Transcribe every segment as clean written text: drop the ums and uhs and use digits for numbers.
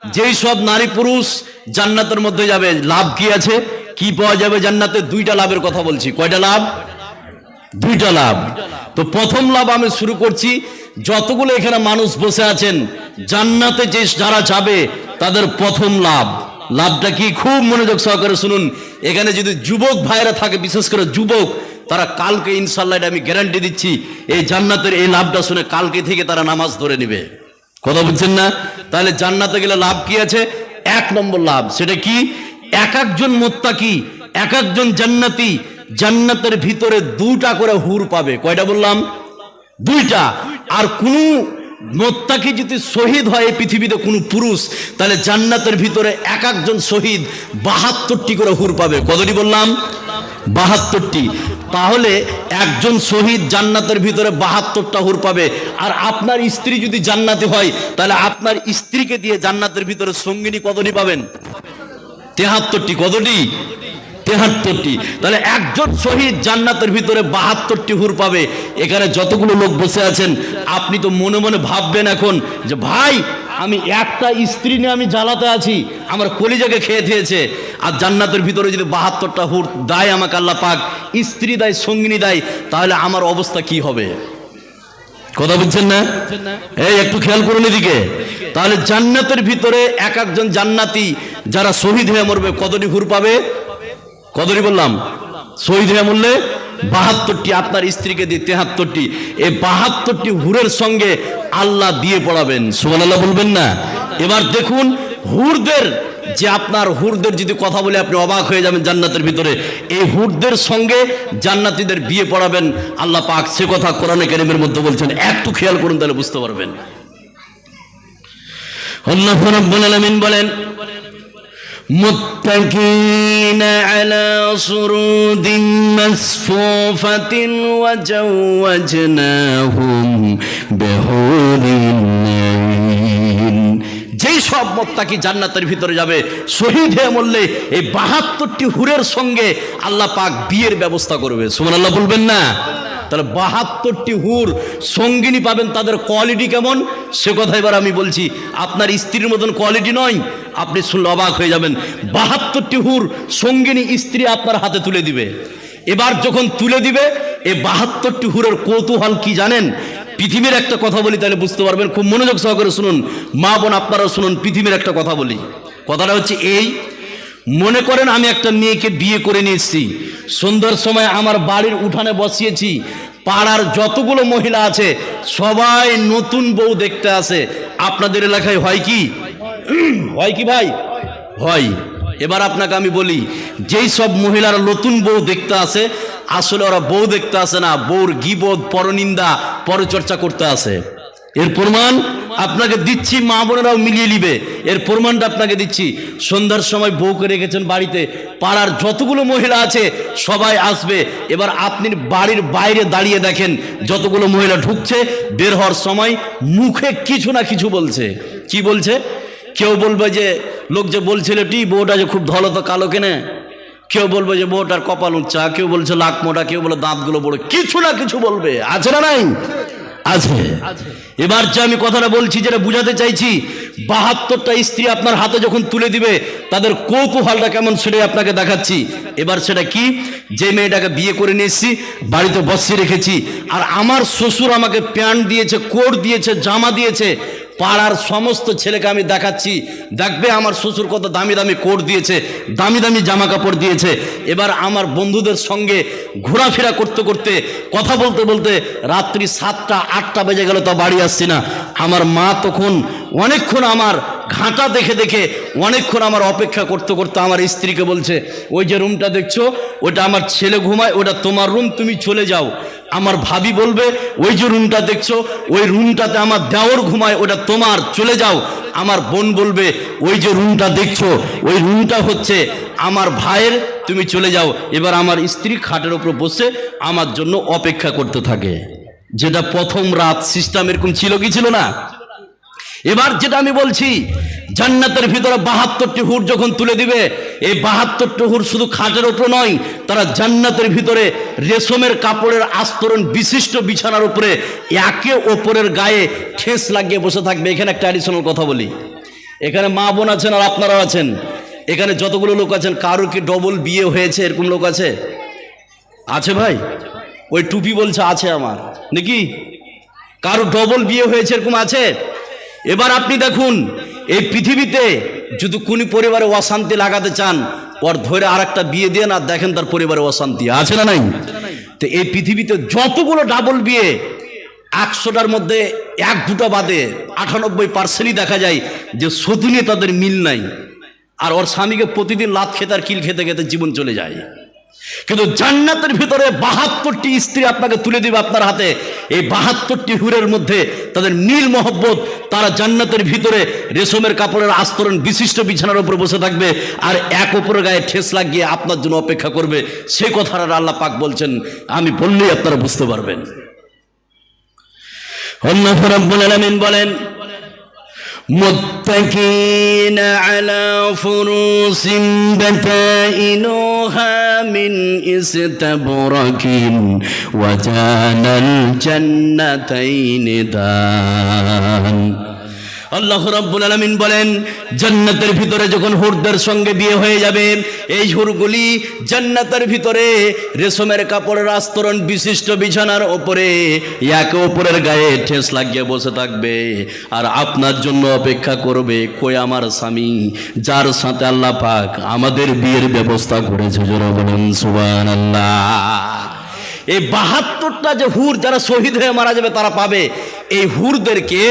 যেই সব নারী পুরুষ জান্নাতের মধ্যে যাবে, লাভ কি আছে, কি পাওয়া যাবে জান্নাতে? দুইটা লাভের কথা বলছি। কয়টা লাভ? দুইটা লাভ। তো প্রথম লাভ আমি শুরু করছি, যতগুলো এখানে মানুষ বসে আছেন জান্নাতে যে যারা যাবে তাদের প্রথম লাভ। লাভটা কি? খুব মনোযোগ সহকারে শুনুন। এখানে যদি যুবক ভাইরা থাকে, বিশেষ করে যুবক, তারা কালকে ইনশাল্লাহ, এটা আমি গ্যারান্টি দিচ্ছি, এই জান্নাতের এই লাভটা শুনে কালকে থেকে তারা নামাজ ধরে নেবে। কথা বুঝছেন না? তাহলে জান্নাতে গেলে লাভ কি আছে? এক নম্বর লাভ, সেটা কি? এক একজন মুত্তাকি, এক একজন জান্নাতি জান্নাতের ভিতরে দুটা করে হুর পাবে। কয়টা বললাম? দুইটা। আর কোন মুত্তাকি যদি শহীদ হয় এই পৃথিবীতে কোনো পুরুষ, তাহলে জান্নাতের ভিতরে এক একজন শহীদ 72টি করে হুর পাবে। কতটি বললাম? 72টি। তাহলে একজন শহীদ জান্নাতের ভিতরে 72টা হুর পাবে। আর আপনার স্ত্রী যদি জান্নাতি হয়, তাহলে আপনার স্ত্রীকে দিয়ে জান্নাতের ভিতরে সঙ্গিনী কতটি পাবেন? 73টি। কতটি? 73টি। তাহলে একজন শহীদ জান্নাতের ভিতরে 72টি হুর পাবে। এখানে যতগুলো লোক বসে আছেন, আপনি তো মনে মনে ভাববেন এখন যে ভাই, আমি একটা স্ত্রী নিয়ে আমি জ্বালাতে আছি, আমার কলিজাকে খেয়ে দিয়েছে। আর জান্নাতের ভিতরে যদি 72টা হুর দেয় আমাকে আল্লাহ পাক, স্ত্রী দেয়, সঙ্গিনী দেয়, তাহলে আমার অবস্থা কি হবে? কথা বুঝছেন না? এই একটু খেয়াল করুন এদিকে। তাহলে জান্নাতের ভিতরে এক একজন জান্নাতি যারা শহীদ হয়ে মরবে কতটি হুর পাবে? কতটি বললাম? শহীদ হয়ে মরলে 72টি, আপনার স্ত্রীকে দিয়ে 73টি। এই 72টি হুরের সঙ্গে আল্লাহ দিয়ে পড়াবেন। সুবহানাল্লাহ বলবেন না? এবার দেখুন হুরদের, যে আপনার হুরদের যদি কথা বলে আপনি অবাক হয়ে যাবেন জান্নাতের ভিতরে, এই হুরদের সঙ্গে জান্নাতীদের বিয়ে পড়াবেন আল্লাহ পাক। সে কথা কোরআনে কারীমের মধ্যে বলছেন, একটু খেয়াল করুন তাহলে বুঝতে পারবেন। আল্লাহ রাব্বুল আলামিন বলেন, মুত্তাকিনা আলা সুরুদিন মাসফুফাতিন ওয়া জাওয়াজনাহুম বিহুরিন আইন। যেই সব মুত্তাকি জান্নাতের ভিতরে যাবে, শহীদ হয়ে মরলে এই 72টি হুরের সঙ্গে আল্লাহ পাক বিয়ের ব্যবস্থা করবে। সুবহানাল্লাহ বলবেন না? তাহলে 72টি হুর সঙ্গিনী পাবেন। তাদের কোয়ালিটি কেমন সে কথা এবার আমি বলছি। আপনার স্ত্রীর মতন কোয়ালিটি নয়, আপনি শুনলে অবাক হয়ে যাবেন। 72টি হুর সঙ্গিনী স্ত্রী আপনার হাতে তুলে দিবে। এবার যখন তুলে দিবে, এই 72টি হুরের কৌতূহল কি জানেন? পৃথিবীর একটা কথা বলি, তাহলে বুঝতে পারবেন। খুব মনোযোগ সহকারে শুনুন, মা বোন আপনারাও শুনুন। পৃথিবীর একটা কথা বলি, কথাটা হচ্ছে এই, মনে করেন আমি একটা মেয়েকে বিয়ে করে নিয়ে এসেছি, সন্ধ্যার সময় আমার বাড়ির উঠানে বসিয়েছি, পাড়ার যতগুলো মহিলা আছে সবাই নতুন বউ দেখতে আসে। আপনাদের এলাকায় হয় কি? হয় কি ভাই? হয়। এবার আপনাকে আমি বলি, যেই সব মহিলারা নতুন বউ দেখতে আসে, আসলে ওরা বউ দেখতে আসে না, বউর গীবত, পরনিন্দা, পরচর্চা করতে আসে। এর প্রমাণ আপনাকে দিচ্ছি, মা বোনেরাও মিলিয়ে নিবে। এর প্রমাণটা আপনাকে দিচ্ছি। সন্ধ্যার সময় বউকে রেখেছেন বাড়িতে, পাড়ার যতগুলো মহিলা আছে সবাই আসবে। এবার আপনি বাড়ির বাইরে দাঁড়িয়ে দেখেন, যতগুলো মহিলা ঢুকছে, বের হওয়ার সময় মুখে কিছু না কিছু বলছে। কি বলছে? কেউ বলবে যে, লোক যে বলছিল টি বউটা যে খুব ধলো তো কালো কেনে, কেউ বলবে যে বউটার কপাল উঁচা, কেউ বলছে লাক মোটা, কেউ বলে দাঁতগুলো বড়, কিছু না কিছু বলবে। আছে না নাই? আছে। এবার যে আমি কথাটা বলছি, যেটা বুঝাতে চাইছি, 72টা স্ত্রী আপনার হাতে যখন তুলে দিবে, তাদের কৌতূহলটা কেমন সেটাই আপনাকে দেখাচ্ছি। এবার সেটা কি? যে মেয়েটাকে বিয়ে করে নিয়ে এসেছি, বাড়িতে বসিয়ে রেখেছি, আর আমার শ্বশুর আমাকে প্যান্ট দিয়েছে, কোট দিয়েছে, জামা দিয়েছে, পাড়ার সমস্ত ছেলেকে আমি দেখাচ্ছি, দেখবে আমার শ্বশুর কত দামি দামি কোট দিয়েছে, দামি দামি জামা কাপড় দিয়েছে। এবার আমার বন্ধুদের সঙ্গে ঘোরাফেরা করতে করতে, কথা বলতে বলতে রাত্রি 7টা 8টা বেজে গেল, তা বাড়ি আসছি না। আমার মা তখন অনেকক্ষণ আমার ঘাঁটা দেখে দেখে অনেকক্ষণ আমার অপেক্ষা করতে করতে আমার স্ত্রীকে বলছে, ওই যে রুমটা দেখছো, ওটা আমার ছেলে ঘুমায়, ওটা তোমার রুম, তুমি চলে যাও। আমার ভাবি বলবে, ওই যে রুমটা দেখছো, ওই রুমটাতে আমার দেওর ঘুমায়, ওটা তোমার, চলে যাও। আমার বোন বলবে, ওই যে রুমটা দেখছো, ওই রুমটা হচ্ছে আমার ভাইয়ের, তুমি চলে যাও। এবার আমার স্ত্রী খাটের উপর বসে আমার জন্য অপেক্ষা করতে থাকে। যেটা প্রথম রাত সিস্টেম এরকম ছিল কি ছিল না? এবার যেটা আমি বলছি, জান্নাতের ভিতরে 72টি হুর যখন তুলে দিবে, এই 72টি হুর শুধু খাটের উপর নয়, তারা জান্নাতের ভিতরে রেশমের কাপড়ের আস্তরণ বিশিষ্ট বিছানার উপরে একে অপরের গায়ে ঠেস লাগিয়ে বসে থাকবে। এখানে একটা অ্যাডিশনাল কথা বলি, এখানে মা বোন আছেন আর আপনারাও আছেন, এখানে যতগুলো লোক আছেন কারোর কি ডবল বিয়ে হয়েছে এরকম লোক আছে? আছে ভাই? ওই টুপি বলছে আছে আমার, নাকি কারো ডবল বিয়ে হয়েছে এরকম আছে? এবার আপনি দেখুন এই পৃথিবীতে যদি কোন পরিবারে অশান্তি লাগাতে চান, ওর ধরে আর একটা বিয়ে দিয়ে না, দেখেন তার পরিবারে অশান্তি আছে না নাই? তো এই পৃথিবীতে যতগুলো ডাবল বিয়ে 100টার মধ্যে 1-2টা বাদে 98%ই দেখা যায় যে সতীনে তাদের মিল নাই, আর ওর স্বামীকে প্রতিদিন লাত খেতে আর কিল খেতে খেতে জীবন চলে যায়। কিন্তু জান্নাতের ভিতরে 72টি স্ত্রী আপনাকে তুলে দিবে আপনার হাতে। এই 72টি হুরের মধ্যে তাদের মিল মহব্বত, তারা জান্নাতের ভিতরে রেশমের কাপড়ের আস্তরণ বিশিষ্ট বিছানার উপর বসে থাকবে আর এক অপরের গায়ে ঠেস লাগিয়ে আপনার জন্য অপেক্ষা করবে। সে কথাটা আল্লাহ পাক বলছেন, আমি বললেই আপনারা বুঝতে পারবেন। আল্লাহ রাব্বুল আলামিন বলেন, মুত্তাকিন আলা ফুরুসিন বাতাইনুহা মিন ইসতাবরাকিন ওয়া জানাল জান্নাতাইনি দান। আল্লাহ রাব্বুল আলামিন বলেন, জান্নাতের ভিতরে যখন হুরদের সঙ্গে বিয়ে হয়ে যাবে, এই হুরগুলি জান্নাতের ভিতরে রেশমের কাপড়ের আস্তরণ বিশিষ্ট বিছানার ওপরে একে অপরের গায়ে ঠেস লাগিয়ে বসে থাকবে আর আপনার জন্য অপেক্ষা করবে, কই আমার স্বামী যার সাথে আল্লাহ পাক আমাদের বিয়ের ব্যবস্থা করেছে। জোরে বলেন সুবহানাল্লাহ। এই 72টা যে হুর যারা শহীদ হয়ে মারা যাবে তারা পাবে। এই হুরদেরকে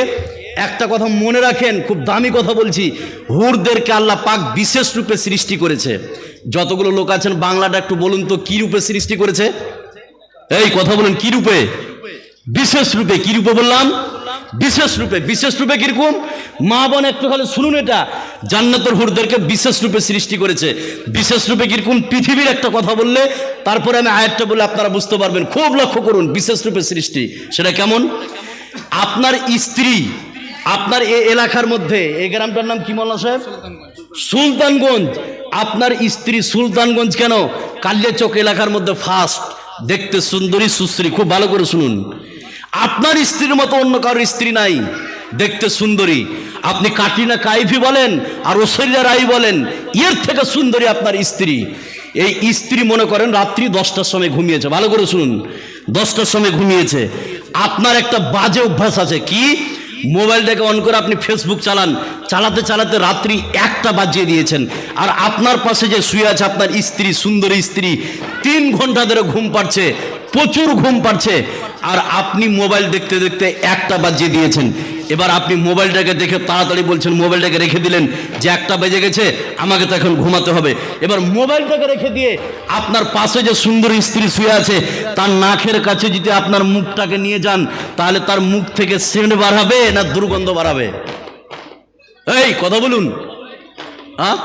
একটা কথা মনে রাখেন, খুব দামি কথা বলছি, হুরদেরকে আল্লাহ পাক বিশেষ রূপে সৃষ্টি করেছে। যতগুলো লোক আছেন বাংলাটা একটু বলুন তো, কি রূপে সৃষ্টি করেছে? এই কথা বলুন, কি রূপে? বিশেষ রূপে। কি রূপে বললাম? বিশেষ রূপে। বিশেষ রূপে কিরকম? মা বোন একটু খালি শুনুন, এটা জান্নাতের হুরদেরকে বিশেষ রূপে সৃষ্টি করেছে। বিশেষ রূপে কিরকম? পৃথিবীর একটা কথা বললে তারপরে আমি আয়াতটা বলে আপনারা বুঝতে পারবেন। খুব লক্ষ্য করুন বিশেষ রূপে সৃষ্টি সেটা কেমন। আপনার স্ত্রী আপনার এই এলাকার মধ্যে, এই গ্রামটার নাম কি মোল্লা সাহেব? সুলতানগঞ্জ। আপনার স্ত্রী সুলতানগঞ্জ কেন? কালিয়াচক এলাকার মধ্যে ফার্স্ট, দেখতে সুন্দরী সুশ্রী। খুব ভালো করে শুনুন, আপনার স্ত্রীর মতো অন্য কারোর স্ত্রী নাই, দেখতে সুন্দরী। আপনি কাটরিনা কাইফি বলেন আর ঐশ্বরিয়া রাই বলেন, এর থেকে সুন্দরী আপনার স্ত্রী। এই স্ত্রী মনে করেন রাত্রি 10টার সময় ঘুমিয়েছে, ভালো করে শুনুন, 10টার সময় ঘুমিয়েছে। আপনার একটা বাজে অভ্যাস আছে, কি? মোবাইলটাকে অন করে আপনি ফেসবুক চালান, চালাতে চালাতে রাত্রি 1টা বাজিয়ে দিয়েছেন। আর আপনার পাশে যে শুয়ে আছে আপনার স্ত্রী, সুন্দরী স্ত্রী, 3 ঘন্টা ধরে ঘুম পাচ্ছে, প্রচুর ঘুম পাচ্ছে, আর আপনি মোবাইল দেখতে দেখতে 1টা বাজিয়ে দিয়েছেন। এবার আপনি মোবাইলটাকে দেখে তাড়াতাড়ি বলছেন, মোবাইলটাকে রেখে দিলেন যে 1টা বেজে গেছে, আমাকে তো এখন ঘুমাতে হবে। এবার মোবাইলটাকে রেখে দিয়ে আপনার পাশে যে সুন্দর স্ত্রী শুয়ে আছে তার নাকের কাছে যদি আপনার মুখটাকে নিয়ে যান, তাহলে তার মুখ থেকে সেন্ট বাড়াবে না দুর্গন্ধ বাড়াবে? এই কথা বলুন। হ্যাঁ,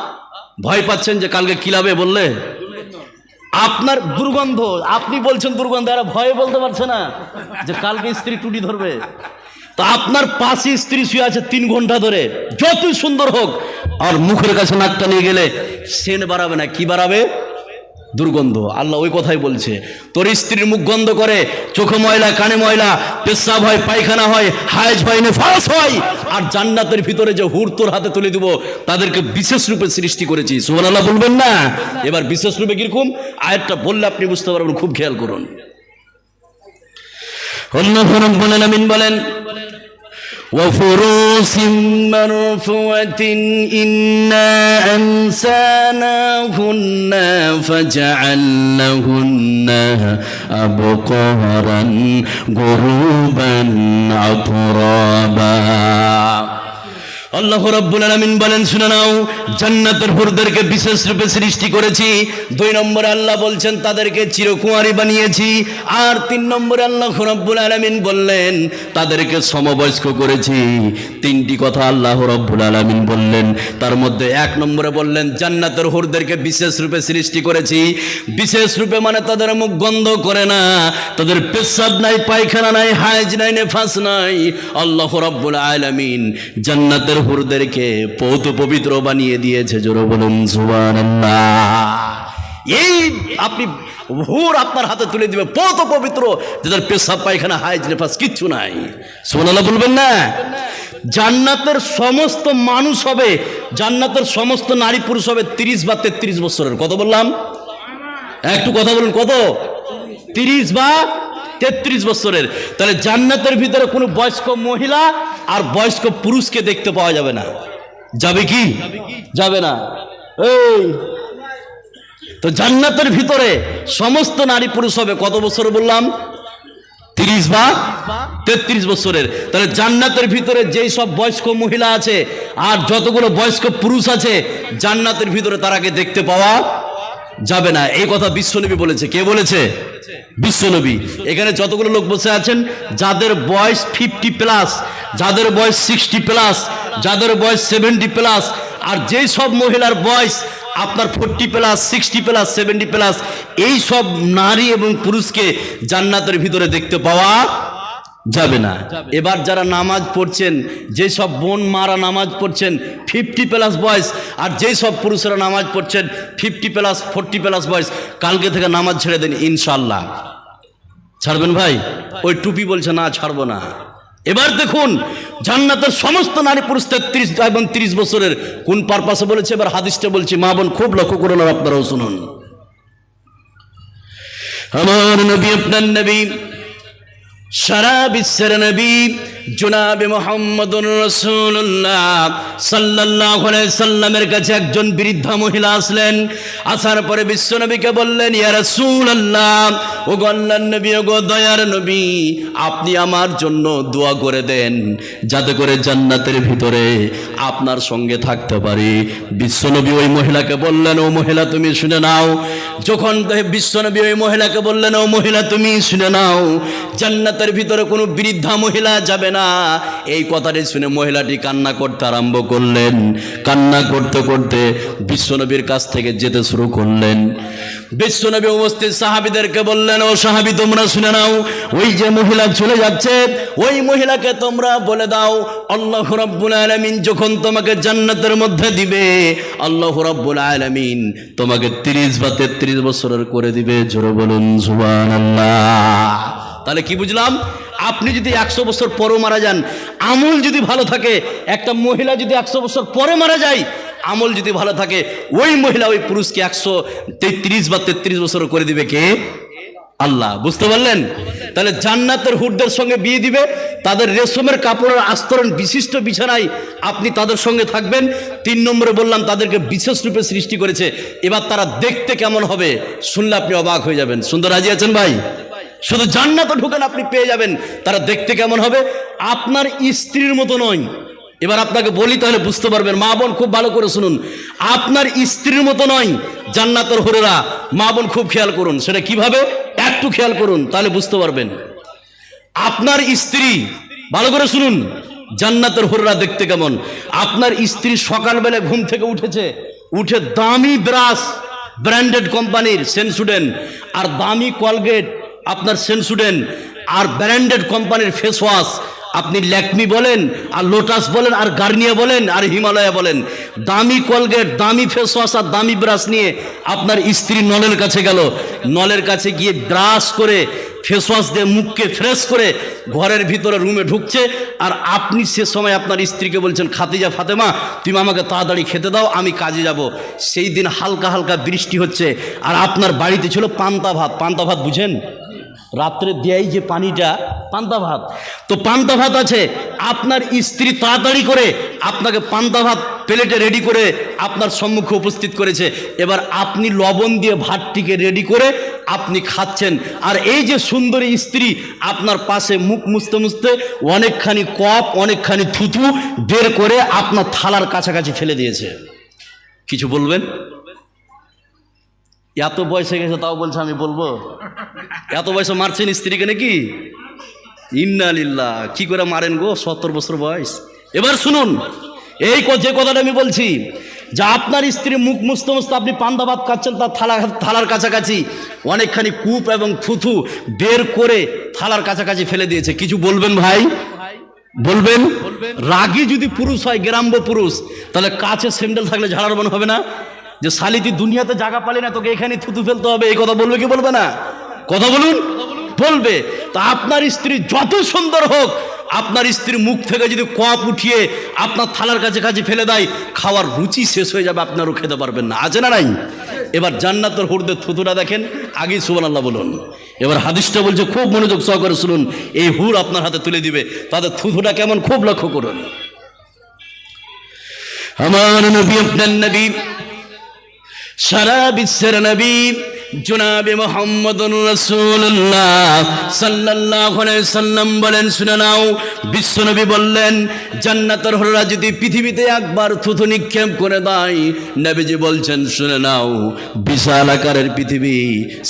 ভয় পাচ্ছেন যে কালকে কিলাবে বললে আপনার দুর্গন্ধ, আপনি বলছেন দুর্গন্ধ, এরা ভয়ে বলতে পারছে না যে কালকে স্ত্রী টুটি ধরবে। তো আপনার পাশে স্ত্রী শুয়ে আছে 3 ঘন্টা ধরে, যতই সুন্দর হোক, আর মুখের কাছে নাকটা নিয়ে গেলে সেন্ট বাড়াবে না, কি বাড়াবে? দুর্গন্ধ। আল্লাহ ওই কথাই বলছে, তোর স্ত্রীর মুখ গন্ধ করে, চোখে ময়লা, কানে ময়লা, পেশাব হয়, পায়খানা হয়, হায়েজ হয়, নেফাস হয়, আর জান্নাতের ভিতরে যে হুর তোর হাতে তুলে দিব তাদেরকে বিশেষ রূপে সৃষ্টি করেছি। সুবহানাল্লাহ বলবেন না? এবার বিশেষ রূপে কিরকম আয়াতটা বললে আপনি বুঝতে পারবেন, খুব খেয়াল করুন। আল্লাহ রাব্বুল আলামিন বলেন, وفروس مرفوعة إنا أنساناهن فجعلناهن أبقارا غربا أترابا। আল্লাহ রাব্বুল আলামিন বলেন, শুনে নাও, জান্নাতের হুরদেরকে বিশেষ রূপে সৃষ্টি করেছি। 2 নম্বরে আল্লাহ বলছেন তাদেরকে চিরকুমারী বানিয়েছি। আর 3 নম্বরে আল্লাহ রাব্বুল আলামিন বললেন তাদেরকে সমবয়স্ক করেছি। 3টি কথা আল্লাহ রাব্বুল আলামিন বললেন। তার মধ্যে 1 নম্বরে বললেন জান্নাতের হুরদেরকে বিশেষ রূপে সৃষ্টি করেছি। বিশেষ রূপে মানে তাদের মুখ গন্ধ করে না, তাদের পেশাব নাই, পায়খানা নাই, হায়েজ নাই, নেফাস নাই। আল্লাহ রাব্বুল আলামিন জান্নাতের হুরদেরকে পৌত পবিত্র বানিয়ে দিয়েছে। জোরে বলুন সুবহানাল্লাহ। এই আপনি হুর আপনার হাতে তুলে দিবে পৌত পবিত্র, যাদের পেশাব পায়খানা হায়েজ নেফাস কিচ্ছু নাই। সুবহানাল্লাহ বলবেন না? জান্নাতের সমস্ত মানুষ হবে, জান্নাতের সমস্ত নারী পুরুষ হবে 30 বা 33 বছরের। কত বললাম? একটু কথা বলুন, কত? 30 বা 33 বছরের। তাহলে জান্নাতের ভিতরে কোনো বয়স্ক মহিলা আর বয়স্ক পুরুষকে দেখতে পাওয়া যাবে না। যাবে কি? যাবে না। এই তো জান্নাতের ভিতরে সমস্ত নারী পুরুষ হবে কত বছর বললাম? 30 বা 33 বছরের। তাহলে জান্নাতের ভিতরে যেই সব বয়স্ক মহিলা আছে আর যতগুলো বয়স্ক পুরুষ আছে জান্নাতের ভিতরে তারাকে দেখতে পাওয়া যাবে না। এই কথা বিশ্বনবী বলেছে। কে বলেছে? বিশ্বনবী। এখানে যতগুলো লোক বসে আছেন যাদের বয়স 50+, যাদের বয়স 60+, যাদের বয়স 70+, আর যেই সব মহিলার বয়স আপনার 40+, 60+, 70+, এই সব নারী এবং পুরুষকে জান্নাতের ভিতরে দেখতে পাওয়া যাবে না। এবার যারা নামাজ পড়ছেন, যে সব বোন মারা নামাজ পড়ছেন 50+ বয়স, আর যেই সব পুরুষরা নামাজ পড়ছেন 50+, 40+ বয়স, কালকে থেকে নামাজ ছেড়ে দেন ইনশাল্লাহ। ছাড়বেন ভাই? ওই টুপি বলছে না, ছাড়বো না। এবার দেখুন জান্নাতের সমস্ত নারী পুরুষ 33 এবং 30 বছরের। কোন পারপাসে বলেছে? এবার হাদিসটা বলছি, মা বোন খুব লক্ষ্য করুন আর আপনারাও শুনুন। আমার নবী, আপনার নবী, সারা বিশ্বের নবী জনাবে মুহাম্মদুর রাসূলুল্লাহ সাল্লাল্লাহু আলাইহি সাল্লামের কাছে একজন বৃদ্ধা মহিলা আসলেন। আসার পরে বিশ্বনবীকে বললেন, ইয়া রাসূলুল্লাহ, ও গো আল্লাহর নবী, ও গো দয়ার নবী, আপনি আমার জন্য দোয়া করে দেন যাতে করে জান্নাতের ভিতরে আপনার সঙ্গে থাকতে পারি। বিশ্বনবী ওই মহিলাকে বললেন, ও মহিলা তুমি শুনে নাও। যখন বিশ্বনবী ওই মহিলাকে বললেন, ও মহিলা তুমি শুনে নাও, জান্নাতের ভিতরে কোনো বৃদ্ধা মহিলা যাবে না। এই কথাটি শুনে মহিলাটি কান্না করতে আরম্ভ করলেন। কান্না করতে করতে বিশ্বনবীর কাছ থেকে যেতে শুরু করলেন। বিশ্বনবী উপস্থিত সাহাবীদেরকে বললেন, ও সাহাবী তোমরা শুনে নাও, ওই যে মহিলা চলে যাচ্ছে ওই মহিলাকে তোমরা বলে দাও আল্লাহ রাব্বুল আলামিন যখন তোমাকে জান্নাতের মধ্যে দিবে, আল্লাহ রাব্বুল আলামিন তোমাকে 30 বা 33 বছরের করে দিবে। জোরে বলুন সুবহানাল্লাহ। তাহলে কি বুঝলাম? আপনি যদি 100 বছর পরে মারা যান, আমল যদি ভালো থাকে, একটা মহিলা যদি 100 বছর পরে মারা যায়, আমল যদি ভালো থাকে, ওই মহিলা ওই পুরুষকে 133 বা 33 বছর করে দিবে কে? আল্লাহ। বুঝতে পারলেন? তাহলে জান্নাতের হুরদের সঙ্গে বিয়ে দিবে, তাদের রেশমের কাপড়ের আস্তরণ বিশিষ্ট বিছানায় আপনি তাদের সঙ্গে থাকবেন। 3 নম্বরে বললাম তাদেরকে বিশেষ রূপে সৃষ্টি করেছে। এবার তারা দেখতে কেমন হবে শুনলে আপনি অবাক হয়ে যাবেন। সুন্দর রাজি আছেন ভাই? শুধু জান্নাতে ঢুকেন আপনি পেয়ে যাবেন তারা দেখতে কেমন হবে। আপনার স্ত্রীর মতো নয়। এবার আপনাকে বলি তাহলে বুঝতে পারবেন। মা বোন খুব ভালো করে শুনুন, আপনার স্ত্রীর মতো নয় জান্নাতের হুরেরা। মা বোন খুব খেয়াল করুন। সেটা কিভাবে একটু খেয়াল করুন তাহলে বুঝতে পারবেন। আপনার স্ত্রী, ভালো করে শুনুন, জান্নাতের হুরেরা দেখতে কেমন। আপনার স্ত্রী সকালবেলা ঘুম থেকে উঠে দামি ব্রাশ ব্র্যান্ডেড কোম্পানির সেনসুডেন্ট, আর দামি কলগেট আপনার সেনসুডেন্ট, আর ব্র্যান্ডেড কোম্পানির ফেস ওয়াশ, আপনি ল্যাকমি বলেন আর লোটাস বলেন আর গার্নিয়ার বলেন আর হিমালয়া বলেন, দামি কলগেট, দামি ফেস ওয়াশ আর দামি ব্রাশ নিয়ে আপনার স্ত্রী নলের কাছে গেল। নলের কাছে গিয়ে ব্রাশ করে ফেস ওয়াশ দিয়ে মুখকে ফ্রেশ করে ঘরের ভিতরে রুমে ঢুকছে, আর আপনি সে সময় আপনার স্ত্রীকে বলছেন, খাদিজা, ফাতেমা, তুমি আমাকে তাড়াতাড়ি খেতে দাও, আমি কাজে যাব। সেই দিন হালকা হালকা বৃষ্টি হচ্ছে, আর আপনার বাড়িতে ছিল পান্তা ভাত। পান্তা ভাত বুঝেন? রাত্রে দেয় যে পানিটা, পান্তা ভাত। তো পান্তা ভাত আছে, আপনার স্ত্রী তাড়াতাড়ি করে আপনাকে পান্তা ভাত প্লেটে রেডি করে আপনার সম্মুখে উপস্থিত করেছে। এবার আপনি লবণ দিয়ে ভাতটিকে রেডি করে আপনি খাচ্ছেন, আর এই যে সুন্দরী স্ত্রী আপনার পাশে মুখ মুছতে মুছতে অনেকখানি কপ, অনেকখানি থুতু বের করে আপনার থালার কাছাকাছি ফেলে দিয়েছে। কিছু বলবেন? এত বয়স হয়ে গেছে তাও বলছে আমি বলবো? এত বয়সে মারছেন স্ত্রীকে নাকি? ইন্না লিল্লাহ। কি করে মারেন গো, 70 বছর বয়স। এবার শুনুন, এই যে কথাটা আমি বলছি, যে আপনার স্ত্রী মুখ মুছতে মুছতে আপনি পান্তা ভাত খাচ্ছেন, তার থালার কাছাকাছি অনেকখানি কূপ এবং থুথু বের করে থালার কাছাকাছি ফেলে দিয়েছে। কিছু বলবেন ভাই? বলবেন? রাগী যদি পুরুষ হয়, গ্রাম্য পুরুষ, তাহলে কাছে স্যান্ডেল থাকলে ঝাড়ার মনে হবে না? যে শালি তুই দুনিয়াতে জায়গা পালি না, তোকে এখানে থুতু ফেলতে হবে, এই কথা বলবে কি বলবে না? কথা বলুন। বলবে। তা আপনার স্ত্রী যত সুন্দর হোক, আপনার স্ত্রীর মুখ থেকে যদি কপ উঠিয়ে আপনার থালার কাছে কাছে ফেলে দেয়, খাওয়ার রুচি শেষ হয়ে যাবে, আপনারও খেতে পারবেন না। আছে না নাই? এবার জান্নাতের হুরদের থুতুটা দেখেন, আগেই সুবহানাল্লাহ বলুন। এবার হাদিসটা বলছে, খুব মনোযোগ সহকারে শুনুন, এই হুর আপনার হাতে তুলে দিবে, তাদের থুতুটা কেমন খুব লক্ষ্য করুন। আমার নবী, আপনার নবী, সারা বিশ্বের নবী জনাবে মুহাম্মদুর রাসূলুল্লাহ সাল্লাল্লাহু আলাইহি সাল্লাম বলেন, শুনে নাও, বিশ্বনবী বললেন, জান্নাতের হুররা যদি পৃথিবীতে একবার থুতু নিক্ষেপ করে দেয়, নবীজি বলছেন, শুনে নাও, বিশাল আকারের পৃথিবী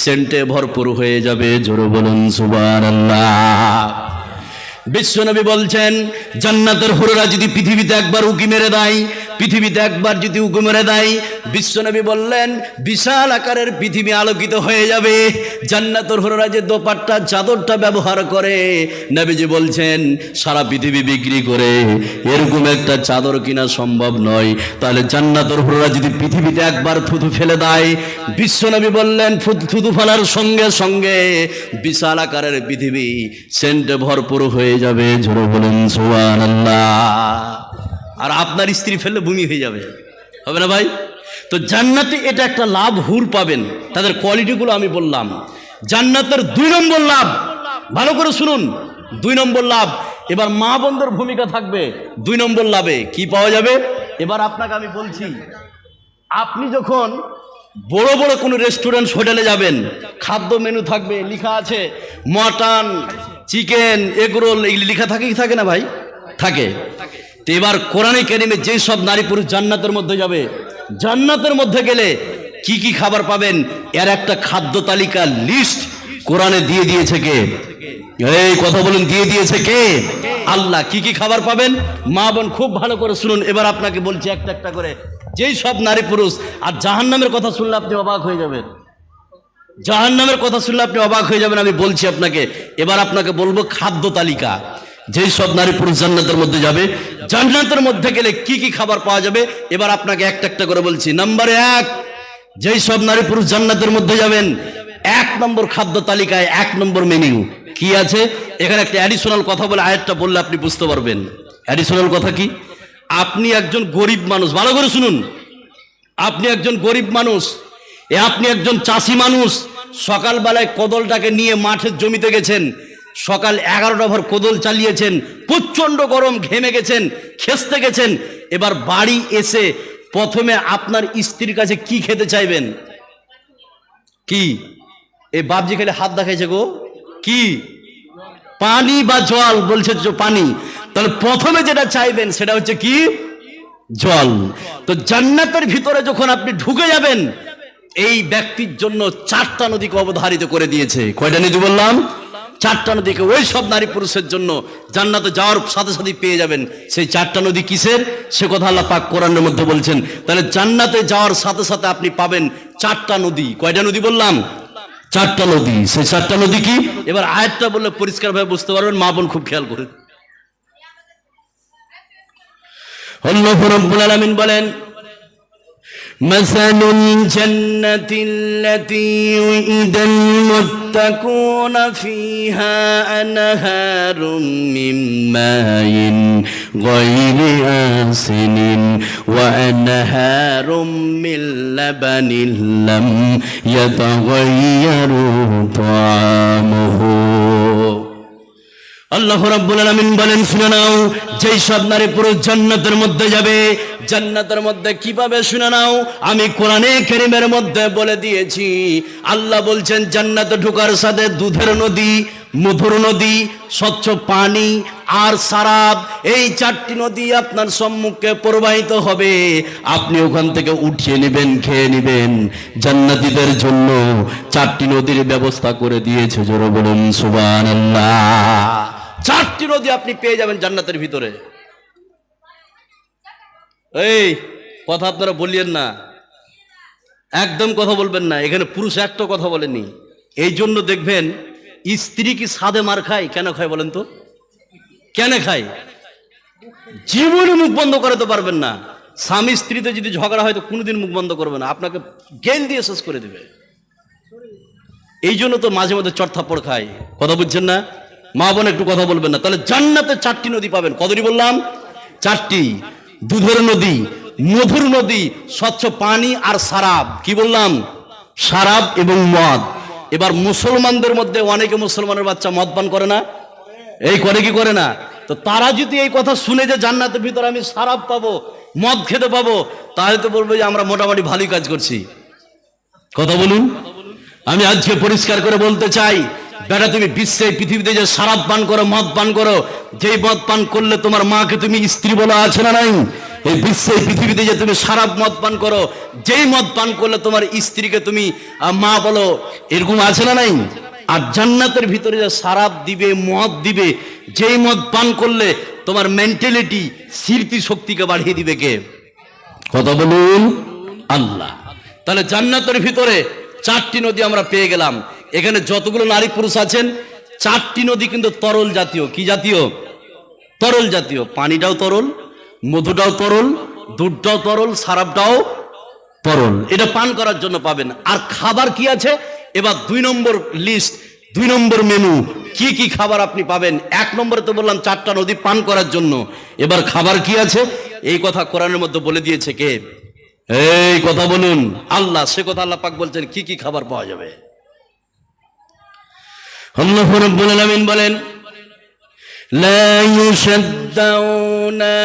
সেন্টে ভরপুর হয়ে যাবে। জোরে বলুন সুবহানাল্লাহ। বিশ্বনবী বলছেন, জান্নাতের হুররা যদি পৃথিবীতে একবার উকি মেরে দেয়, পৃথিবীতে একবার যদি উকি মেরে দেয়, বিশ্বনবী বললেন, বিশাল আকারের পৃথিবী আলোকিত হয়ে যাবে। জান্নাতের হুররা যে দোপাট্টা চাদরটা ব্যবহার করে, নবীজি বলছেন, সারা পৃথিবী বিক্রি করে এরকম একটা চাদর কিনা সম্ভব নয়। তাহলে জান্নাতের হুররা যদি পৃথিবীতে একবার থুতু ফেলে দেয়, বিশ্বনবী বললেন, থুতু ফেলার সঙ্গে সঙ্গে বিশাল আকারের পৃথিবী সেন্টে ভরপুর হয়ে যাবে। জোরে বলেন সুবহানাল্লাহ। আর আপনার স্ত্রী ফেললে বমি হয়ে যাবে, হবে না ভাই? তো জান্নাতে এটা একটা লাভ হুর পাবেন। তাদের কোয়ালিটিগুলো আমি বললাম। জান্নাতের 2 নম্বর লাভ, ভালো করে শুনুন, 2 নম্বর লাভ। এবার মা বোনদের ভূমিকা থাকবে 2 নম্বর লাভে। কি পাওয়া যাবে? এবার আপনাকে আমি বলছি, আপনি যখন বড় বড় কোনো রেস্টুরেন্ট হোটেলে যাবেন, খাদ্য মেনু থাকবে, লেখা আছে মটন, চিকেন, এগরোল, এগুলি লেখা থাকে কি থাকে না ভাই? থাকে। তো এবার কোরআনে কারিমে যে সব নারী পুরুষ জান্নাতের মধ্যে যাবে, জান্নাতের মধ্যে গেলে কি কি খাবার পাবেন, এর একটা খাদ্য তালিকা লিস্ট কোরআনে দিয়ে দিয়েছে কে? এই কথা বলুন, দিয়ে দিয়েছে কে? আল্লাহ। কি কি খাবার পাবেন, মা বোন খুব ভালো করে শুনুন। এবার আপনাকে বলছি একটা একটা করে, যেই সব নারী পুরুষ, আর জাহান্নামের কথা শুনলে আপনি অবাক হয়ে যাবেন, জাহান্নামের কথা শুনলে আপনি অবাক হয়ে যাবেন, আমি বলছি আপনাকে। এবার আপনাকে বলবো খাদ্য তালিকা, যেই সব নারী পুরুষ জান্নাতের মধ্যে যাবে, জান্নাতের মধ্যে গেলে কি কি খাবার পাওয়া যাবে, এবার আপনাকে একটা একটা করে বলছি। নম্বরে 1, যেই সব নারী পুরুষ জান্নাতের মধ্যে যাবেন, 1 নম্বর খাদ্য তালিকায় 1 নম্বর মেনু কি আছে? এখানে একটা অ্যাডিশনাল কথা বলে আয়াতটা বললে আপনি বুঝতে পারবেন। অ্যাডিশনাল কথা কি? আপনি একজন গরিব মানুষ, ভালো করে শুনুন, আপনি একজন গরিব মানুষ, আপনি একজন চাষি মানুষ, সকালবেলায় কোদলটাকে নিয়ে মাঠের জমিতে গেছেন, সকাল 11টা ভর কোদল চালিয়েছেন, প্রচন্ড গরম, ঘেমে গেছেন, খেস্তে গেছেন। এবার বাড়ি এসে প্রথমে আপনার স্ত্রীর কাছে কি খেতে চাইবেন? কি? এই বাপজি খেলে হাত দেখাইছে গো, কি? পানি বা জল? বলছে পানি। তাহলে প্রথমে যেটা চাইবেন সেটা হচ্ছে কি? জল। তো জান্নাতের ভিতরে যখন আপনি ঢুকে যাবেন, এই ব্যক্তির জন্য 4টা নদীকে অবধারিত করে দিয়েছে। কয়টা নদী বললাম? 4টা নদীকে ওই সব নারী পুরুষের জন্য জান্নাতে যাওয়ার সাথে সাথে পেয়ে যাবেন। সেই 4টা নদী কিসের, সে কথা আল্লাহ পাক কোরআনের মধ্যে বলছেন। তাহলে জান্নাতে যাওয়ার সাথে সাথে আপনি পাবেন 4টা নদী। কয়টা নদী বললাম? 4টা নদী। সেই 4টা নদী কি? এবার আয়াতটা বললে পরিষ্কারভাবে বুঝতে পারবেন, মা বোন খুব খেয়াল করে। আল্লাহ রাব্বুল আলামিন বলেন, মাসালুল জান্নাতিল্লাতী উইদাল মুত্তাকুনা ফিহা আনহারুম মিন মাইন গায়রি আসিনিন ওয়া আনহারুম মিন লাবানিন লাম ইয়াতাগায়্যারু তা'আমুহু। আল্লাহ রাব্বুল আলামিন বলেন, শুনে নাও, যেই সব নারী পুরুষ জান্নাতের মধ্যে যাবে, জান্নাতের মধ্যে কি পাবে শুনে নাও। আমি কোরআনে কারীমের মধ্যে বলে দিয়েছি। আল্লাহ বলছেন, জান্নাতে ঢোকার সাথে দুধের নদী, মধুর নদী, স্বচ্ছ পানি আর সারাব, এই 4টি নদী আপনার সম্মুখে প্রবাহিত হবে। আপনি ওখান থেকে উঠিয়ে নেবেন, খেয়ে নেবেন। জান্নাতীদের জন্য 4টি নদীর ব্যবস্থা করে দিয়েছে। জোরে বলুন সুবহানাল্লাহ। 4টি নদী আপনি পেয়ে যাবেন জান্নাতের ভিতরে। এই কথা আপনারা বলিয়েন না, একদম কথা বলবেন না। এখানে পুরুষ একটা কথা বলেনি। এই জন্য দেখবেন স্ত্রী কি সাদে মার খায়? কেন খায় বলেন তো? কেন খায়? জীবনে মুখ বন্ধ করাতে পারবেন না। স্বামী স্ত্রীতে যদি ঝগড়া হয় তো কোনোদিন মুখ বন্ধ করবে না, আপনাকে জ্ঞান দিয়ে শেষ করে দেবে। এই জন্য তো মাঝে মধ্যে চড় থাপ্পড় খায়। কথা বুঝছেন না? মা বোন একটু কথা বলবেন না? তাহলে জান্নাতে 4টি নদী পাবেন। কতটি বললাম? 4টি। দুধের নদী, মধুর নদী, স্বচ্ছ পানি আর সারাব। কি বললাম? সারাব এবং মদ। এবার মুসলমানদের মধ্যে অনেকে মুসলমানের বাচ্চা মদ পান করে না? এই করে কি করে না? তো তারা যদি এই কথা শুনে যে জান্নাতের ভিতরে আমি সারাব পাবো, মদ খেতে পাবো, তাহলে তো বলবো যে আমরা মোটামুটি ভালোই কাজ করছি। কথা বলুন। আমি আজকে পরিষ্কার করে বলতে চাই, বেটা তুমি বিশ্বে পৃথিবীতে যে সারাব পান করো, মদ পান করো, যেই মদ পান করলে তোমার মাকে তুমি স্ত্রী বলা আছে না নাই? এই বিশ্বে পৃথিবীতে যে তুমি সারাব মদ পান করো, যেই মদ পান করলে তোমার স্ত্রীকে তুমি মা বলো, এরকম আছে না নাই? আর জান্নাতের ভিতরে যে সারাব দিবে, মদ দিবে, যেই মদ পান করলে তোমার মেন্টালিটি, স্মৃতি শক্তিকে বাড়িয়ে দিবে কে? কথা বলুন। আল্লাহ। তাহলে জান্নাতের ভিতরে 4টি নদী আমরা পেয়ে গেলাম। এখানে যতগুলো নারী পুরুষ আছেন, 4টি নদী কিন্তু তরল জাতীয়। কি জাতীয়? তরল জাতীয়। পানিটাও তরল, মধুটাও তরল, দুধটাও তরল, সারাবটাও তরল। এটা পান করার জন্য পাবেন। আর খাবার কি আছে? এবার 2 নম্বর লিস্ট, 2 নম্বর মেনু, কি কি খাবার আপনি পাবেন। 1 নম্বরে তো বললাম 4টা নদী পান করার জন্য। এবার খাবার কি আছে? এই কথা কোরআনের মধ্যে বলে দিয়েছে কে? এই কথা বলুন। আল্লাহ। সে কথা আল্লাহ পাক বলছেন কি কি খাবার পাওয়া যাবে। আল্লাহ রাব্বুল আলামিন বলেন, লা ইউশাদ্দাউনা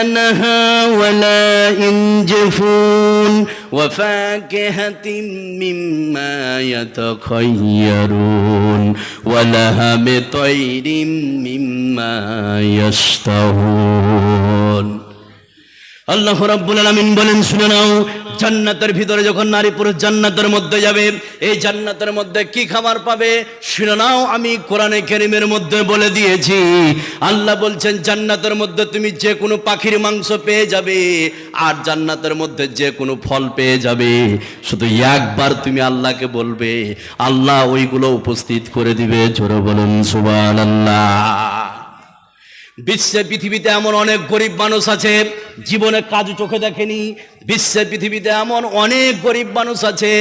আনহা ওয়ালা ইনজিফুন ওয়া ফাকিহাতিন মিম্মা ইয়াতাখায়্যারুন ওয়া লাহামি তায়রিম মিম্মা ইয়াশতাহুন। আল্লাহ রাব্বুল আলামিন বলেন, শুনে নাও, জান্নাতের ভিতরে যখন নারী পুরুষ জান্নাতের মধ্যে যাবে, এই জান্নাতের মধ্যে কি খাবার পাবে শুনে নাও। আমি কোরআনে কারীমের মধ্যে বলে দিয়েছি। আল্লাহ বলছেন জান্নাতের মধ্যে তুমি যে কোনো পাখির মাংস পেয়ে যাবে, আর জান্নাতের মধ্যে যে কোনো ফল পেয়ে যাবে। শুধু একবার তুমি আল্লাহকে বলবে, আল্লাহ ওইগুলো উপস্থিত করে দিবে। জোরে বলুন সুবহানাল্লাহ। বিশ্বে পৃথিবীতে এমন অনেক গরিব মানুষ আছে জীবনে কাজু চোখে দেখেনি। বিশ্বে পৃথিবীতে এমন অনেক গরিব মানুষ আছে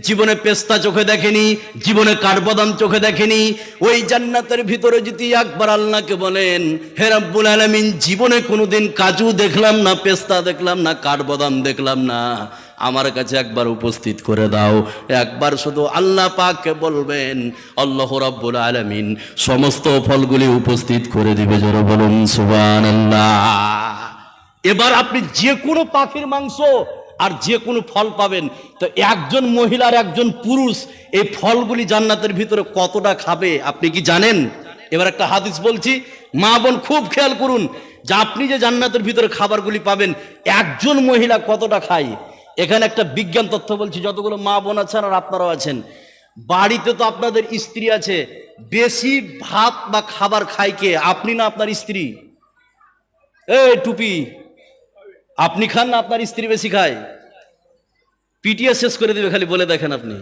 জীবনে পেস্তা চোখে দেখেনি, জীবনে কাঠবাদাম চোখে দেখেনি। ওই জান্নাতের ভিতরে যদি একবার আল্লাহকে বলেন, হে রাব্বুল আলামিন, জীবনে কোনোদিন কাজু দেখলাম না, পেস্তা দেখলাম না, কাঠবাদাম দেখলাম না, আমার কাছে একবার উপস্থিত করে দাও। একবার শুধু আল্লাহ পাককে বলবেন, আল্লাহ রাব্বুল আলামিন সমস্ত ফলগুলি উপস্থিত করে দিবে। জোরে বলুন সুবহানাল্লাহ। এবার আপনি যে কোনো পাখির মাংস আর যে কোনো ফল পাবেন। তো একজন মহিলার একজন পুরুষ এই ফলগুলি জান্নাতের ভিতরে কতটা খাবে আপনি কি জানেন? এবার একটা হাদিস বলছি, মা বোন খুব খেয়াল করুন যে আপনি যে জান্নাতের ভিতরে খাবারগুলি পাবেন, একজন মহিলা কতটা খায়। এখানে একটা বিজ্ঞান তথ্য বলছি, যতগুলো মা বোন আছেন আর আপনারাও আছেন, বাড়িতে তো আপনাদের স্ত্রী আছে, বেশি ভাত বা খাবার খায় কে? আপনি না আপনার স্ত্রী? এই টুপি, আপনি খান না আপনার স্ত্রী বেশি খায়? পিটিয়ে শেষ করে দিবে খালি বলে দেখেন আপনি।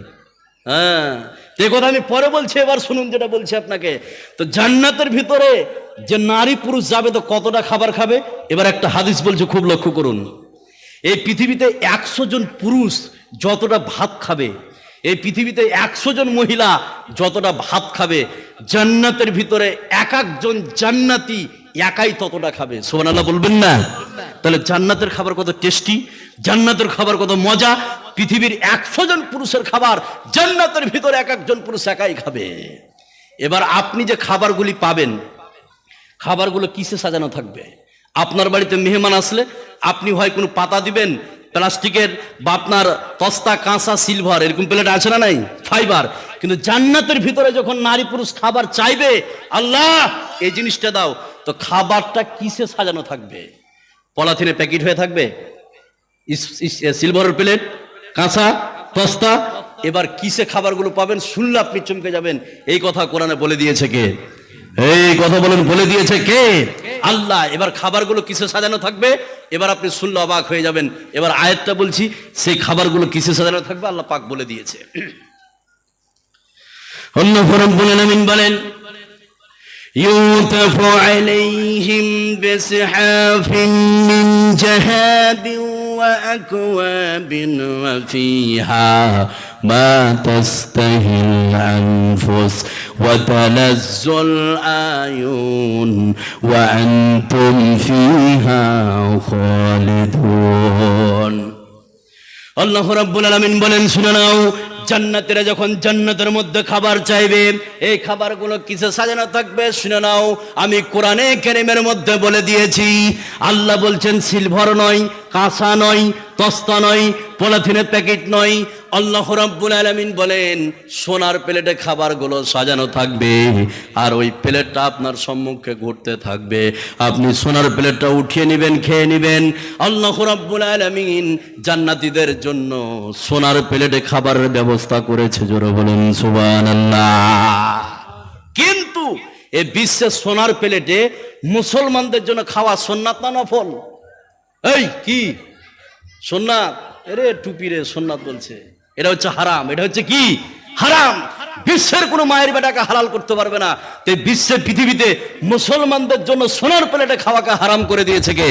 হ্যাঁ, এই কথা আমি পরে বলছি, এবার শুনুন যেটা বলছি আপনাকে। তো জান্নাতের ভিতরে যে নারী পুরুষ যাবে তো কতটা খাবার খাবে। এবার একটা হাদিস বলছে, খুব লক্ষ্য করুন। এই পৃথিবীতে 100 জন পুরুষ যতটা ভাত খাবে, এই পৃথিবীতে 100 জন মহিলা যতটা ভাত খাবে, জান্নাতের ভিতরে এক একজন জান্নাতি একাই ততটা খাবে। সুবহানাল্লাহ বলবেন না? তাহলে জান্নাতের খাবার কত টেস্টি, জান্নাতের খাবার কত মজা। পৃথিবীর 100 জন পুরুষের খাবার জান্নাতের ভিতরে এক একজন পুরুষ একাই খাবে। এবার আপনি যে খাবারগুলি পাবেন, খাবারগুলো কিসে সাজানো থাকবে? আপনার বাড়িতে মেহমান আসলে আপনি হয় কোনো পাতা দিবেন, প্লাস্টিকের, বা আপনার তস্তা, কাঁসা, সিলভার, এরকম প্লেট আছে না নাই, ফাইবার। কিন্তু জান্নাতের ভিতরে যখন নারী পুরুষ খাবার চাইবে, আল্লাহ এই জিনিসটা দাও, তো খাবারটা কিসে সাজানো থাকবে? পলিথিনে প্যাকেট হয়ে থাকবে, সিলভারের প্লেট, কাঁসা, তস্তা। এবার কিসে খাবারগুলো পাবেন শুনলে আপনি চমকে যাবেন। এই কথা কোরআনে বলে দিয়েছে কে? এই কথা বলেন, বলে দিয়েছে কে? আল্লাহ। এবার খাবারগুলো কিসে সাজানো থাকবে এবার আপনি শুনলে অবাক হয়ে যাবেন। এবার আয়াতটা বলছি, সেই খাবারগুলো কিসে সাজানো থাকবে আল্লাহ পাক বলে দিয়েছে। আল্লাহ রাব্বুল আলামিন বলেন, ইউতাফু আলাইহিম বিসহাফিন মিন যাহাবিন ওয়া আকওয়াবিন ওয়া ফিহা মা তাস্তাহিল আনফুস وتلذ الأعين وأنتم فيها خالدون আল্লাহ রাব্বুল আলামিন বলেন, শুনে নাও, জান্নাতীরা যখন জান্নাতের মধ্যে খাবার চাইবে, এই খাবারগুলো কিসে সাজানো থাকবে শুনে নাও। আমি কোরআনে কারীমের মধ্যে বলে দিয়েছি। আল্লাহ বলছেন সিলভার নয়, কাঁসা নয়, তস্তা নয়, পলিথিনের প্যাকেট নয়। আল্লাহ রাব্বুল আলামিন বলেন সোনার প্লেটে খাবারগুলো সাজানো থাকবে, আর ওই প্লেটটা আপনার সম্মুখে ঘুরতে থাকবে। আপনি সোনার প্লেটটা উঠিয়ে নেবেন, খেয়ে নেবেন। আল্লাহ রাব্বুল আলামিন জান্নাতীদের জন্য সোনার প্লেটে খাবারের ব্যবস্থা করেছে। জোরে বলুন সুবহানাল্লাহ। কিন্তু এই বিশ্বের সোনার প্লেটে মুসলমানদের জন্য খাওয়া সুন্নাত না নফল? এই কি সুন্নাত? এরে টুপি রে সুন্নাত বলছে, এটা হচ্ছে হারাম। এটা হচ্ছে কি? হারাম। বিশ্বের কোনো মায়ের বেটাকে হালাল করতে পারবে না। তো বিশ্বের পৃথিবীতে মুসলমানদের জন্য সোনার প্লেটে খাওয়াকে হারাম করে দিয়েছে কে?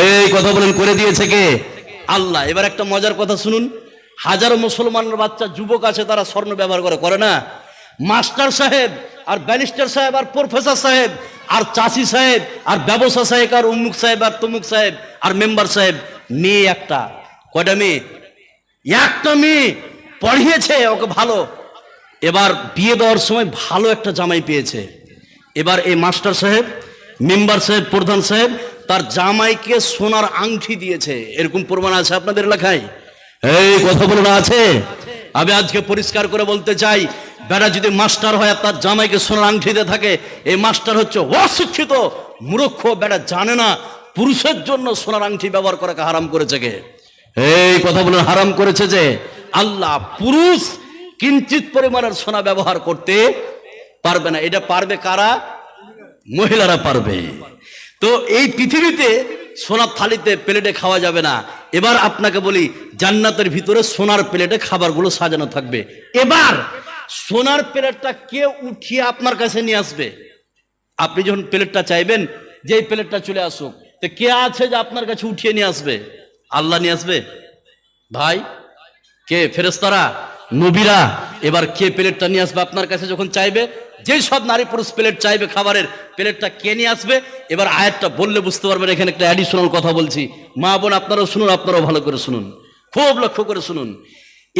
এই কথা বলেন, করে দিয়েছে কে? আল্লাহ। এবার একটা মজার কথা শুনুন। হাজারো মুসলমানের বাচ্চা যুবক আছে, তারা স্বর্ণ ব্যবহার করে না? মাস্টার সাহেব আর ব্যারিস্টার সাহেব আর প্রফেসর সাহেব আর চাষি সাহেব আর ব্যবসা সাহেব আর উমুক সাহেব আর তমুক সাহেব আর মেম্বার সাহেব, মেয়ে একটা, কয়টা মেয়ে? একটা মেয়ে পড়িয়েছে ওকে ভালো। এবার বিয়ে দেওয়ার সময় ভালো একটা জামাই পেয়েছে। এবার এই মাস্টার সাহেব, মেম্বার সাহেব, প্রধান সাহেব তার জামাইকে সোনার আংটি দিয়েছে। এরকম প্রমাণ আছে আপনাদের এলাকায়? এই কথা বলে না আছে? আমি আজকে পরিষ্কার করে বলতে চাই, বেটা যদি মাস্টার হয় আর তার জামাইকে সোনার আংটি দিয়ে থাকে, এই মাস্টার হচ্ছে অশিক্ষিত, মূর্খ। বেটা জানে না পুরুষের জন্য সোনার আংটি ব্যবহার করাকে হারাম করেছে কে? এই কথা বলে হারাম করেছে যে আল্লাহ। পুরুষ কিঞ্চিত পরিমাণের সোনা ব্যবহার করতে পারবে না। এটা পারবে কারা? মহিলারা পারবে। তো এই পৃথিবীতে সোনার থালিতে প্লেটে খাওয়া যাবে না। এবার আপনাকে বলি, জান্নাতের ভিতরে সোনার প্লেটে খাবারগুলো সাজানো থাকবে। এবার সোনার প্লেটটা কে উঠিয়ে আপনার কাছে নিয়ে আসবে? আপনি যখন প্লেটটা চাইবেন যে এই প্লেটটা চলে আসুক, তো কে আছে যে আপনার কাছে উঠিয়ে নিয়ে আসবে? আল্লাহ নিয়ে আসবে ভাই। কে? ফেরেশতারা, নবীরা। এবার কে প্লেটটা নিয়ে আসবে আপনার কাছে যখন চাইবে? যেই সব নারী পুরুষ প্লেট চাইবে খাবারের, প্লেটটা কে নিয়ে আসবে? এবার আয়াতটা বললে বুঝতে পারবেন। এখানে একটা অ্যাডিশনাল কথা বলছি, মা বোন আপনারাও শুনুন, আপনারাও ভালো করে শুনুন, খুব লক্ষ্য করে শুনুন।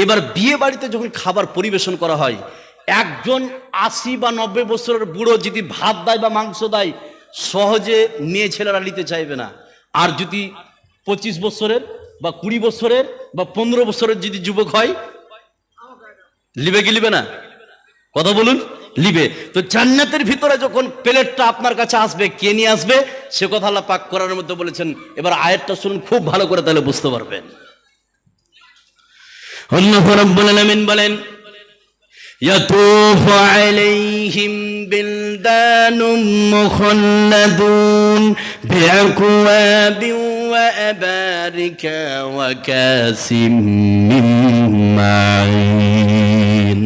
এবার বিয়ে বাড়িতে যখন খাবার পরিবেশন করা হয়, একজন 80 বা 90 বছরের বুড়ো যদি ভাত দেয় বা মাংস দেয়, সহজে মেয়ে ছেলেরা নিতে চাইবে না। আর যদি 25 বছরের বা 20 বছরের বা 15 বছরের যদি যুবক হয়, লিবে কি লিবে না? কথা বলুন, লিবে। তো জান্নাতের ভিতরে যখন প্লেটটা আপনার কাছে আসবে, কে নিয়ে আসবে সে কথা আল্লাহ পাক কোরআনের মধ্যে বলেছেন। এবার আয়াতটা শুনুন খুব ভালো করে, তাহলে বুঝতে পারবেন। আল্লাহ রাব্বুল আলামিন বলেন, ইয়াতুফু আলাইহিম বিলদানুম মুখাল্লাদুন বিআকওয়াবিন ওয়া আবারিকা ওয়া কাসিম মিন মাইন।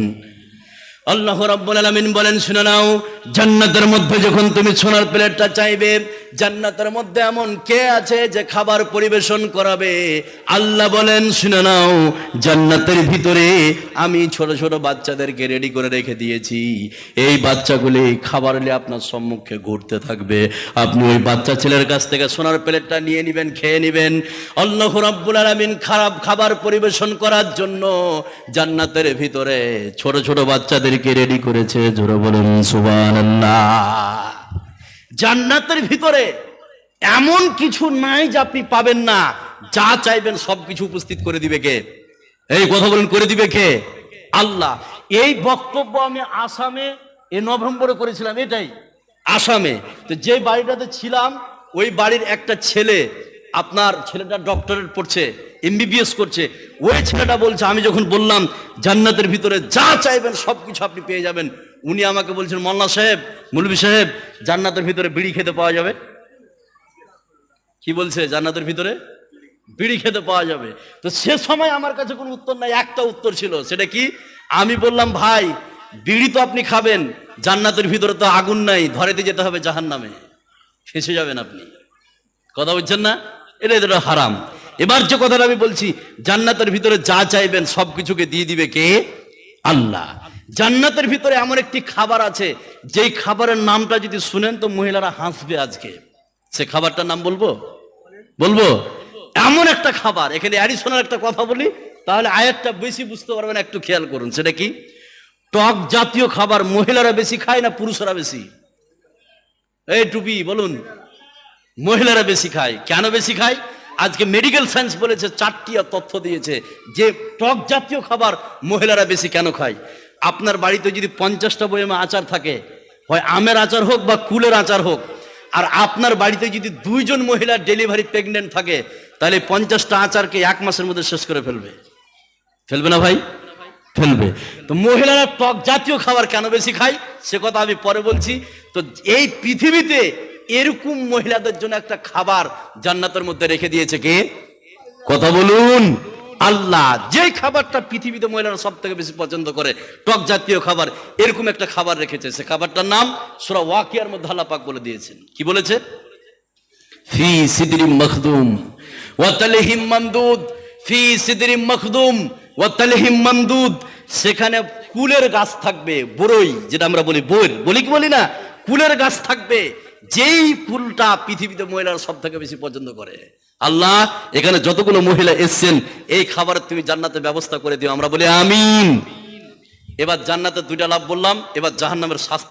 আল্লাহ রাব্বুল আলামিন বলেন, শুনে নাও, জান্নাতের মধ্যে যখন তুমি সোনার প্লেটটা চাইবে, জান্নাতের মধ্যে এমন কে আছে যে খাবার পরিবেশন করাবে? আল্লাহ বলেন, শুনে নাও, জান্নাতের ভিতরে আমি ছোট ছোট বাচ্চাদেরকে রেডি করে রেখে দিয়েছি। এই বাচ্চাগুলি খাবার নিয়ে আপনার সম্মুখে ঘুরতে থাকবে। আপনি ওই বাচ্চা ছেলের কাছ থেকে সোনার প্লেটটা নিয়ে নেবেন, খেয়ে নেবেন। আল্লাহ রাব্বুল আলামিন খারাপ খাবার পরিবেশন করার জন্য জান্নাতের ভিতরে ছোট ছোট বাচ্চাদেরকে রেডি করেছে। জোরে বলুন সুবহানাল্লাহ। জান্নাতের ভিতরে এমন কিছু নাই যে আপনি পাবেন না। যা চাইবেন সবকিছু উপস্থিত করে দিবে কে? এই কথা বলুন, করে দিবে কে? আল্লাহ। এই বক্তব্য আমি আসামে নভেম্বরে করেছিলাম। এটাই আসামে। তো যে বাড়িটাতে ছিলাম, ওই বাড়ির একটা ছেলে, আপনার ছেলেটা ডক্টরেট পড়ছে, MBBS করছে। ওই ছেলেটা বলছে, আমি যখন বললাম জান্নাতের ভিতরে যা চাইবেন সবকিছু আপনি পেয়ে যাবেন, উনি আমাকে বলছেন, মোল্লা সাহেব, মৌলভী সাহেব, জান্নাতের ভিতরে বিড়ি খেতে পাওয়া যাবে? কি বলছে? জান্নাতের ভিতরে বিড়ি খেতে পাওয়া যাবে। তো সে সময় আমার কাছে কোনো উত্তর নাই, একটা উত্তর ছিল। সেটা কি? আমি বললাম, ভাই বিড়ি তো আপনি খাবেন, জান্নাতের ভিতরে তো আগুন নাই, ধরেতে যেতে হবে জাহান্নামে, ফেঁসে যাবেন আপনি। কথা বলছেন না? এটা হারাম। এবার যে কথাটা আমি বলছি, জান্নাতের ভিতরে যা চাইবেন সবকিছুকে দিয়ে দিবে কে? আল্লাহ। জান্নাতের ভিতরে এমন একটি খাবার আছে, যেই খাবারের নামটা যদি শুনেন তো মহিলারা হাসবে আজকে। সে খাবারটার নাম বলবো? বলবো? এমন একটা খাবার, এখানে অ্যাডিশনাল একটা কথা বলি, তাহলে আয়াতটা বেশি বুঝতে পারবেন। একটু খেয়াল করুন, সেটা কি? টক জাতীয় খাবার মহিলারা বেশি খায় না পুরুষরা বেশি? এই টুপি বলুন। মহিলারা বেশি খায়। কেন বেশি খায়? আজকে মেডিকেল সায়েন্স বলেছে, 4টি তথ্য দিয়েছে যে টক জাতীয় খাবার মহিলারা বেশি কেন খায়। আপনার বাড়িতে যদি 50টা বয়মে আচার থাকে, হয় আমের আচার হোক বা কুলের আচার হোক, আর আপনার বাড়িতে যদি 2 জন মহিলা ডেলিভারি প্রেগনেন্ট থাকে, তাহলে 50টা আচারকে 1 মাসের মধ্যে শেষ করে ফেলবে। ফেলবে না ভাই? ফেলবে। তো মহিলারা টক জাতীয় খাবার কেন বেশি খায় সে কথা আমি পরে বলছি। তো এই পৃথিবীতে এরকম মহিলাদের জন্য একটা খাবার জান্নাতের মধ্যে রেখে দিয়েছে কে? কথা বলুন। আল্লাহ। যে খাবারটা পৃথিবীতে মহিলারা সব থেকে বেশি পছন্দ করে, টক জাতীয় খাবার, এরকম একটা খাবার রেখেছে। সে খাবারটার নাম সূরা ওয়াকিয়ার মধ্যে আল্লাহ পাক বলে দিয়েছেন। কি বলেছে? ফি সিদরিম মখদুম ওয়া তালহিম মামদুদ। ফি সিদরিম মখদুম ওয়া তালহিম মামদুদ। সেখানে কুলের গাছ থাকবে, বরই, যেটা আমরা বলি বইর, বলি কি বলি না, কুলের গাছ থাকবে, যেই ফুলটা পৃথিবীতে মহিলারা সব থেকে বেশি পছন্দ করে। আল্লাহ, এখানে যতগুলো মহিলা এসছেন, এই খাবারের তুমি জান্নাতে ব্যবস্থা করে দিও, আমরা বলি আমিন। এবার জান্নাতের 2টা লাভ বললাম, এবার জাহান্নামের শাস্তি